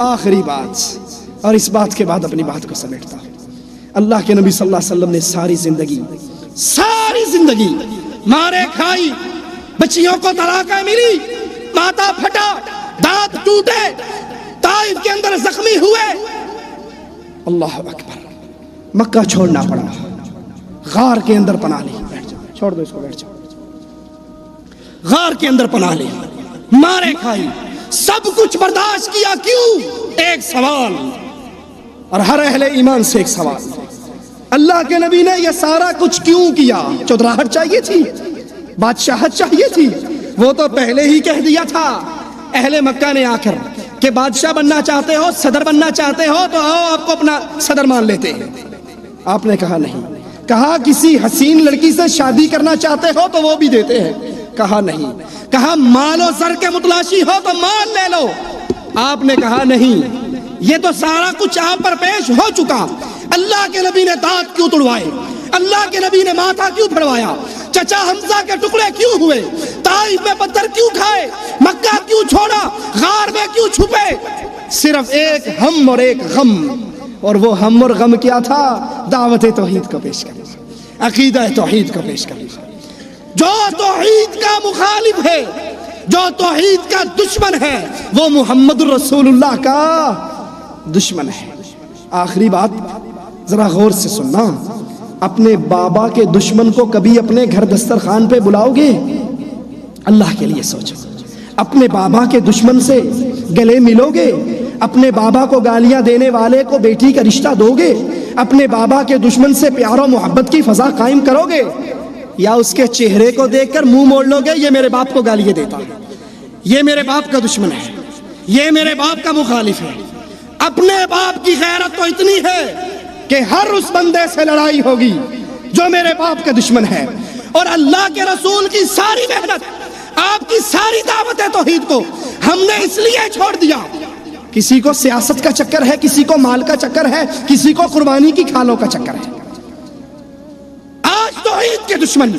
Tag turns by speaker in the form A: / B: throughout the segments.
A: آخری بات، اور اس بات کے بعد اپنی بات کو سمیٹتا ہوں۔ اللہ کے نبی صلی اللہ علیہ وسلم نے ساری زندگی مارے کھائی، بچیوں کو طلاقیں ملی، ماتھا پھٹا، دانت ٹوٹے، طائف کے اندر زخمی ہوئے، اللہ اکبر، مکہ چھوڑنا پڑا، غار کے اندر پناہ لی، بیٹھ جاؤ، چھوڑ دو اس کو، بیٹھ جاؤ، غار کے اندر پناہ لی، مارے کھائی، سب کچھ برداشت کیا، کیوں؟ ایک سوال، اور ہر اہل ایمان سے ایک سوال، اللہ کے نبی نے یہ سارا کچھ کیوں کیا؟ چودراہٹ چاہیے تھی؟ بادشاہت چاہیے تھی؟ وہ تو پہلے ہی کہہ دیا تھا اہل مکہ نے آ کر کہ بادشاہ بننا چاہتے ہو، صدر بننا چاہتے ہو تو آؤ آپ کو اپنا صدر مان لیتے ہیں۔ آپ نے کہا نہیں۔ کہا کسی حسین لڑکی سے شادی کرنا چاہتے ہو تو وہ بھی دیتے ہیں، کہا نہیں۔ کہا مال و زر کے متلاشی ہو تو مال لے لو، آپ نے کہا نہیں۔ یہ تو سارا کچھ آپ پر پیش ہو چکا، اللہ کے نبی نے دانت کیوں توڑوائے؟ اللہ کے نبی نے ماتھا کیوں پھڑوایا؟ چچا حمزہ کے ٹکڑے کیوں ہوئے؟ طائف میں پتھر کیوں کھائے؟ مکہ کیوں چھوڑا؟ غار میں کیوں چھپے؟ صرف ایک ہم اور ایک غم، اور وہ ہم اور غم کیا تھا؟ دعوت توحید کو پیش کرنا، عقیدہ توحید کو پیش کرنا۔ جو توحید کا مخالف ہے، جو توحید کا دشمن ہے، وہ محمد رسول اللہ کا دشمن ہے۔ آخری بات ذرا غور سے سننا، اپنے بابا کے دشمن کو کبھی اپنے گھر دسترخوان پہ بلاؤ گے؟ اللہ کے لیے سوچو۔ اپنے بابا کے دشمن سے گلے ملو گے؟ اپنے بابا کو گالیاں دینے والے کو بیٹی کا رشتہ دو گے؟ اپنے بابا کے دشمن سے پیار و محبت کی فضا قائم کرو گے؟ یا اس کے چہرے کو دیکھ کر منہ موڑ لو گے یہ میرے باپ کو گالیاں دیتا ہے، یہ میرے باپ کا دشمن ہے، یہ میرے باپ کا مخالف ہے؟ اپنے باپ کی غیرت تو اتنی ہے کہ ہر اس بندے سے لڑائی ہوگی جو میرے باپ کا دشمن ہے، اور اللہ کے رسول کی ساری محنت، آپ کی ساری دعوت توحید کو ہم نے اس لیے چھوڑ دیا۔ کسی کو سیاست کا چکر ہے، کسی کو مال کا چکر ہے، کسی کو قربانی کی کھالوں کا چکر ہے۔ آج توحید کے دشمن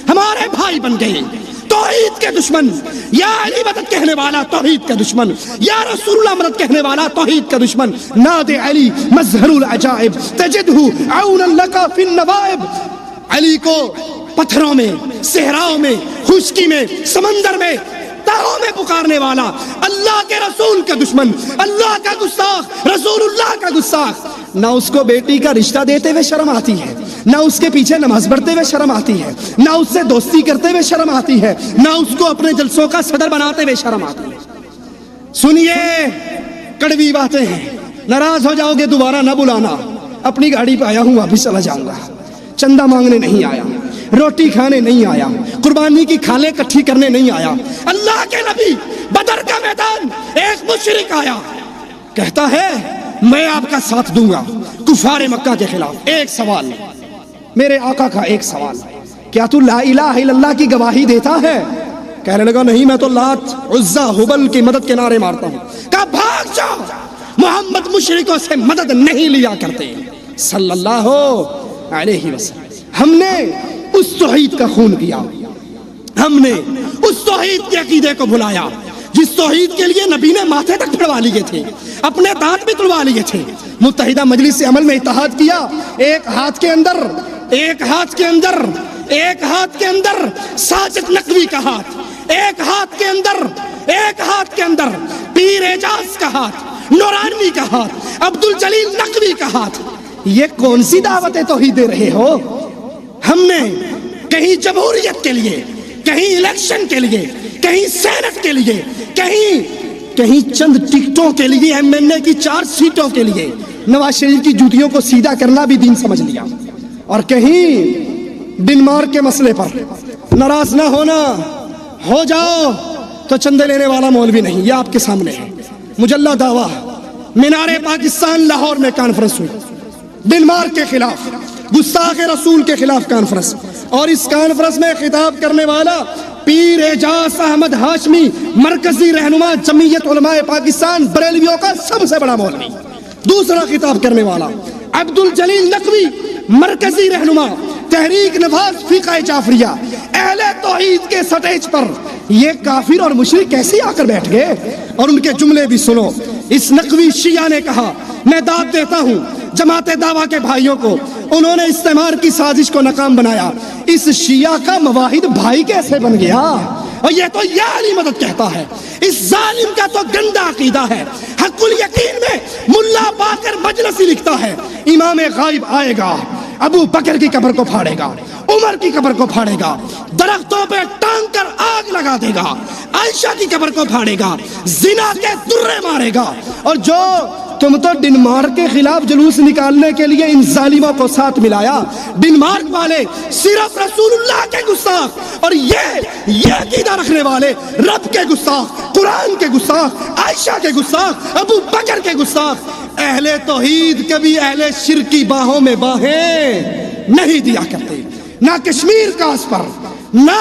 A: ہمارے بھائی بن گئے، توحید کے دشمن، یا علی مدد کہنے والا توحید کا دشمن، یا رسول اللہ مدد کہنے والا توحید کا دشمن۔ ناد علی مظہر العجائب تجدہ عونا لکا فی النوائب، علی کو پتھروں میں، صحراؤں میں، خشکی میں، سمندر میں، تاہوں میں پکارنے والا، اللہ کے رسول کا دشمن، اللہ کا گستاخ، رسول اللہ کا گستاخ، نہ اس کو بیٹی کا رشتہ دیتے ہوئے شرم آتی ہے، نہ اس کے پیچھے نماز پڑھتے ہوئے شرم آتی ہے، نہ اس سے دوستی کرتے ہوئے شرم آتی ہے، نہ اس کو اپنے جلسوں کا صدر بناتے ہوئے شرم آتی ہے۔ سنیے، کڑوی باتیں ہیں، ناراض ہو جاؤ گے دوبارہ نہ بلانا، اپنی گاڑی پہ آیا ہوں واپس چلا جاؤں گا، چندہ مانگنے نہیں آیا، روٹی کھانے نہیں آیا، قربانی کی کھالیں کٹھی کرنے نہیں آیا۔ اللہ کے نبی بدر کا میدان، ایک مشرک آیا، کہتا ہے میں آپ کا ساتھ دوں گا کفار مکہ کے خلاف۔ ایک سوال، میرے آقا کا ایک سوال، کیا تو لا الہ الا اللہ کی گواہی دیتا ہے؟ کہنے لگا نہیں، میں تو لات عزا ہبل کی مدد کے نعرے مارتا ہوں۔ کہا بھاگ جاؤ، محمد مشرکوں سے مدد نہیں لیا کرتے صلی اللہ علیہ وسلم۔ ہم نے اس توحید کا خون کیا، ہم نے اس توحید کے عقیدے کو بلایا جس توحید کے لیے نبی نے ماتھے تک پھڑوا لیے تھے، اپنے دانت بھی توڑوا لیے تھے۔ متحدہ مجلس سے عمل میں اتحاد کیا، ایک ہاتھ کے اندر ساجد نقوی کا ہاتھ، ایک ہاتھ کے اندر پیر اعجاز کا ہاتھ، نورانی کا ہاتھ، عبد الجلیل نقوی کا ہاتھ۔ یہ کون سی دعوت توحید دے رہے ہو؟ ہم نے کہیں جمہوریت کے لیے، کہیں الیکشن کے لیے، کہیں سینٹ کے لیے، کہیں چند ٹکٹوں کے لیے، ایم این اے کی 4 سیٹوں کے لیے نواز شریف کی جوتیوں کو سیدھا کرنا بھی دین سمجھ لیا، اور کہیں ڈنمارک کے مسئلے پر ناراض نہ ہونا، ہو جاؤ تو چندے لینے والا مولوی نہیں۔ یہ آپ کے سامنے ہے مجلہ دعویٰ، مینار پاکستان لاہور میں کانفرنس ہوئی، ڈنمارک کے خلاف، گستاخ رسول کے خلاف کانفرنس، اور اس کانفرنس میں خطاب کرنے والا پیر اعجاز احمد ہاشمی، مرکزی رہنما جمعیت علماء پاکستان بریلویوں کا سب سے بڑا مولوی۔ دوسرا خطاب کرنے والا عبد الجلیل نقوی، مرکزی رہنما تحریک نفاذ فقہ جعفریہ۔ اہل توحید کے سٹیج پر یہ کافر اور مشرک کیسے آ کر بیٹھ گئے؟ اور ان کے جملے بھی سنو، اس نقوی شیعہ نے کہا میں داد دیتا ہوں جماعت دعویٰ کے بھائیوں کو، انہوں نے استعمار کی سازش کو ناکام بنایا۔ اس شیعہ کا مواحد بھائی کیسے بن گیا؟ اور یہ تو یا علی مدد کہتا ہے۔ اس ظالم کا تو گندا عقیدہ ہے۔ حق الیقین میں ملا باقر مجلسی لکھتا ہے امام غائب آئے گا، ابو بکر کی قبر کو پھاڑے گا، عمر کی قبر کو پھاڑے گا، درختوں پہ ٹانگ کر آگ لگا دے گا، عائشہ کی قبر کو پھاڑے گا، زنا کے درے مارے گا۔ اور جو تم تو ڈنمارک کے خلاف جلوس نکالنے کے لیے ان ظالموں کو ساتھ ملایا، ڈنمارک والے صرف رسول اللہ کے گستاخ، اور یہ عقیدہ رکھنے والے رب کے گستاخ، قرآن کے گستاخ، عائشہ کے گستاخ، ابو بکر کے گستاخ۔ اہل توحید کبھی اہل شرک کی باہوں میں باہیں نہیں دیا کرتے، نہ کشمیر کا اس پر، نہ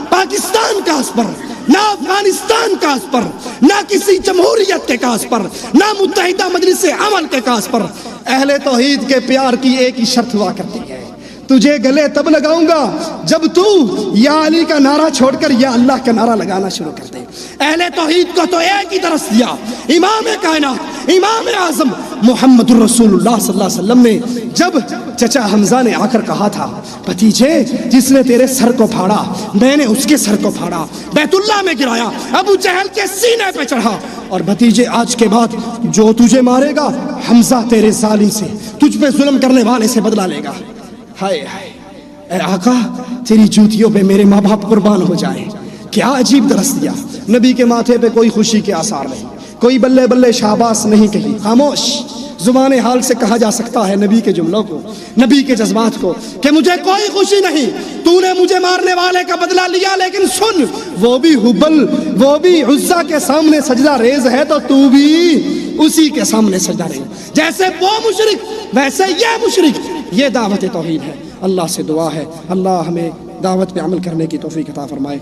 A: پاکستان کا اس پر، نہ افغانستان کا اس پر، نہ کسی جمہوریت کے کاس پر، نہ متحدہ مجلس عمل کے کاس پر۔ اہل توحید کے پیار کی ایک ہی شرط ہوا کرتی ہے، تجھے گلے تب لگاؤں گا جب تو یا علی کا نعرہ چھوڑ کر یا اللہ کا نعرہ لگانا شروع کر دے۔ اہل توحید کو تو ایک ہی درس دیا امام کائنات، امام اعظم محمد الرسول اللہ صلی اللہ علیہ وسلم نے، جب چچا حمزہ نے آ کر کہا تھا بھتیجے جس نے تیرے سر کو پھاڑا میں نے اس کے سر کو پھاڑا، بیت اللہ میں گرایا، ابو جہل کے سینے پہ چڑھا، اور بھتیجے آج کے بعد جو تجھے مارے گا حمزہ تیرے ظالم سے، تجھ پہ ظلم کرنے والے سے بدلہ لے گا۔ ہائے ہائے اے آقا تیری جوتیوں پہ میرے ماں باپ قربان ہو جائیں۔ کیا عجیب درس دیا۔ نبی کے ماتھے پہ کوئی خوشی کے آثار نہیں، کوئی بلے بلے شاباش نہیں کہی، خاموش۔ زبان حال سے کہا جا سکتا ہے نبی کے جملوں کو، نبی کے جذبات کو، کہ مجھے کوئی خوشی نہیں، تو نے مجھے مارنے والے کا بدلہ لیا، لیکن سن وہ بھی ہبل، وہ بھی عزا کے سامنے سجدہ ریز ہے تو تو بھی اسی کے سامنے سجدہ ریز۔ جیسے وہ مشرک ویسے یہ مشرک۔ یہ دعوت توحید ہے۔ اللہ سے دعا ہے اللہ ہمیں دعوت پہ عمل کرنے کی توفیق عطا فرمائے۔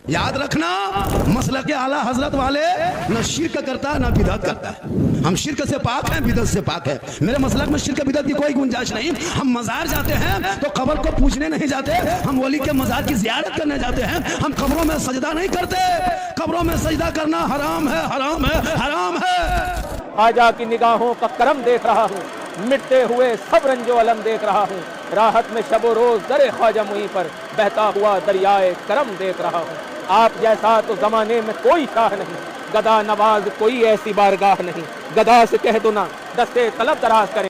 B: یاد رکھنا مسلک اعلیٰ حضرت والے نہ شرک کرتا ہے نہ بدعت کرتا ہے۔ ہم شرک سے پاک ہیں، بدعت سے پاک ہے۔ میرے مسلک میں شرک بدعت کی کوئی گنجائش نہیں۔ ہم مزار جاتے ہیں تو قبر کو پوجنے نہیں جاتے، ہم ولی کے مزار کی زیارت کرنے جاتے ہیں۔ ہم قبروں میں سجدہ نہیں کرتے، قبروں میں سجدہ کرنا حرام ہے، حرام ہے، حرام ہے۔
C: خواجہ کی نگاہوں کا کرم دیکھ رہا ہوں، مٹتے ہوئے سب رنج و الم دیکھ رہا ہوں، راحت میں شب و روز در خواجہ معین پر بہتا ہوا دریائے کرم دیکھ رہا ہوں۔ آپ جیسا تو زمانے میں کوئی شاہ نہیں، گدا نواز کوئی ایسی بارگاہ نہیں۔ گدا سے کہہ دو نا دستے طلب دراز کرے۔